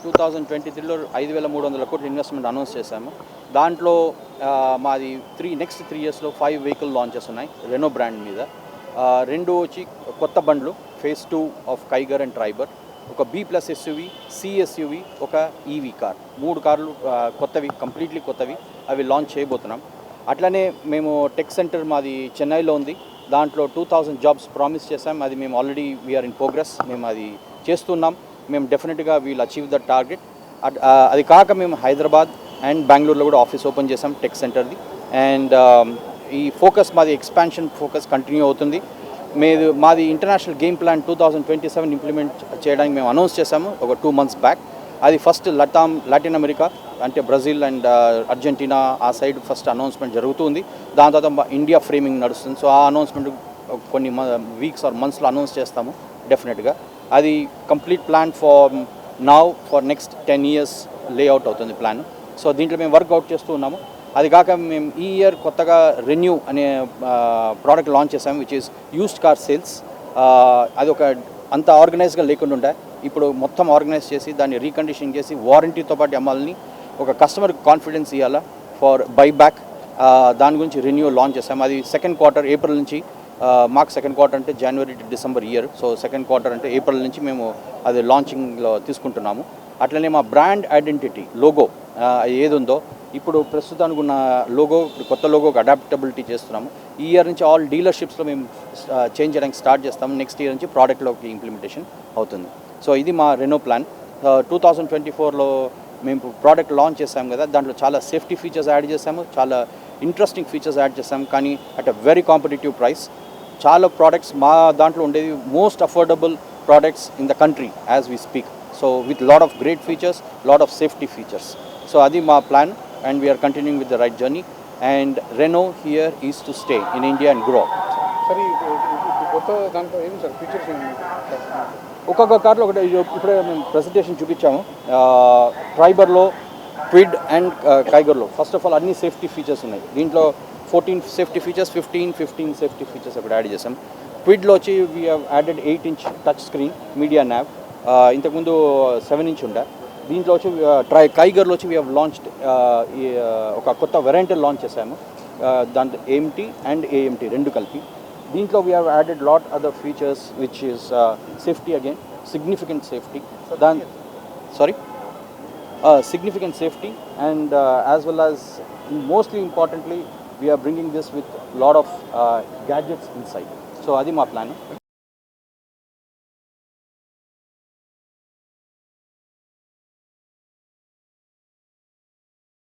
2023లో 5,300 కోట్ల investment announce చేశాము. దాంట్లో మాది నెక్స్ట్ 3 ఇయర్స్లో 5 వెహికల్ లాంచెస్ ఉన్నాయి రెనో బ్రాండ్ మీద. 2 వచ్చి కొత్త బండ్లు phase 2 of Kiger and Triber, ఒక B+ SUV, CSUV, ఒక EV కార్. 3 కార్లు కొత్తవి, కంప్లీట్లీ కొత్తవి, అవి లాంచ్ చేయబోతున్నాం. అట్లనే మేము టెక్ సెంటర్ మాది చెన్నైలో ఉంది. దాంట్లో 2,000 జాబ్స్ ప్రామిస్ చేశాం. అది మేము ఆల్రెడీ వీఆర్ ఇన్ ప్రోగ్రెస్, మేము అది చేస్తున్నాం. మేము డెఫినెట్గా వీల్ అచీవ్ ద టార్గెట్. అది కాక మేము హైదరాబాద్ అండ్ బెంగళూరులో కూడా ఆఫీస్ ఓపెన్ చేసాం టెక్ సెంటర్ది. అండ్ ఈ ఫోకస్ మాది ఎక్స్పాన్షన్ ఫోకస్ కంటిన్యూ అవుతుంది. మాది ఇంటర్నేషనల్ గేమ్ ప్లాన్ 2027 ఇంప్లిమెంట్ చేయడానికి మేము అనౌన్స్ చేశాము ఒక 2 months బ్యాక్. అది ఫస్ట్ లాటిన్ అమెరికా అంటే బ్రెజిల్ అండ్ అర్జెంటీనా ఆ సైడ్ ఫస్ట్ అనౌన్స్మెంట్ జరుగుతుంది. దాని తర్వాత ఇండియా ఫ్రేమింగ్ నడుస్తుంది. సో ఆ అనౌన్స్మెంట్ కొన్ని వీక్స్ ఆర్ మంత్స్లో అనౌన్స్ చేస్తాము డెఫినెట్గా. అది complete plan for next 10 years layout అవుతుంది ప్లాన్. సో దీంట్లో మేము వర్కౌట్ చేస్తూ ఉన్నాము. అది కాక మేము ఈ ఇయర్ కొత్తగా రెన్యూ అనే ప్రోడక్ట్ లాంచ్ చేసాము, which is used car sales. అది ఒక అంత ఆర్గనైజ్గా లేకుండా ఉండే, ఇప్పుడు మొత్తం ఆర్గనైజ్ చేసి దాన్ని రీకండిషనింగ్ చేసి వారంటీతో పాటు అమ్మాలని ఒక కస్టమర్కి కాన్ఫిడెన్స్ ఇవ్వాలా ఫర్ బైబ్యాక్. దాని గురించి రెన్యూ లాంచ్ చేసాము. అది సెకండ్ క్వార్టర్ ఏప్రిల్ నుంచి, మాకు సెకండ్ క్వార్టర్ అంటే January to December year, so second quarter అంటే ఏప్రిల్ నుంచి మేము అది లాంచింగ్లో తీసుకుంటున్నాము. అట్లనే మా బ్రాండ్ ఐడెంటిటీ లోగో ఏది ఉందో ఇప్పుడు ప్రస్తుతానికి ఉన్న లోగో, కొత్త లోగోకి అడాప్టబిలిటీ చేస్తున్నాము. ఈ ఇయర్ నుంచి ఆల్ డీలర్షిప్స్లో మేము చేంజ్ చేయడానికి స్టార్ట్ చేస్తాము. నెక్స్ట్ ఇయర్ నుంచి ప్రోడక్ట్లోకి ఇంప్లిమెంటేషన్ అవుతుంది. సో ఇది మా రెనో ప్లాన్. 2024లో మేము ప్రోడక్ట్ లాంచ్ చేసాము కదా, దాంట్లో చాలా సేఫ్టీ ఫీచర్స్ యాడ్ చేసాము, చాలా ఇంట్రెస్టింగ్ ఫీచర్స్ యాడ్ చేసాము, కానీ at a very competitive price. చాలా ప్రోడక్ట్స్ మా దాంట్లో ఉండేది most affordable products in the country as we speak. So with lot of great features, lot of safety features. So అది మా plan and we are continuing with the right journey, and Renault here is to stay in India and grow. Sorry, కొత్త దాంట్లో ఏమి sir features ఏమి? ఒక్కొక్క కార్లో ఒకటి ఇప్పుడే మేము ప్రెజెంటేషన్ చూపించాము. ట్రైబర్లో, క్విడ్ అండ్ కైగర్లో ఫస్ట్ ఆఫ్ ఆల్ అన్ని సేఫ్టీ ఫీచర్స్ ఉన్నాయి. దీంట్లో 14 సేఫ్టీ ఫీచర్స్, 15 సేఫ్టీ ఫీచర్స్ ఒకటి యాడ్ చేసాం. క్విడ్లో వచ్చి we have added 8-inch touch screen media nav, ఇంతకుముందు 7-inch ఉండే. దీంట్లో వచ్చి కైగర్లో వచ్చి వీ హ్యావ్ లాంచ్డ్ ఒక కొత్త వెరైటీ లాంచ్ చేసాము, దాంట్లో AMT అండ్ AMT రెండు కలిపి. దీంట్లో we have added lot other features which is safety, again significant safety. Significant safety, and as well as mostly importantly we are bringing this with lot of gadgets inside. So adi ma plan.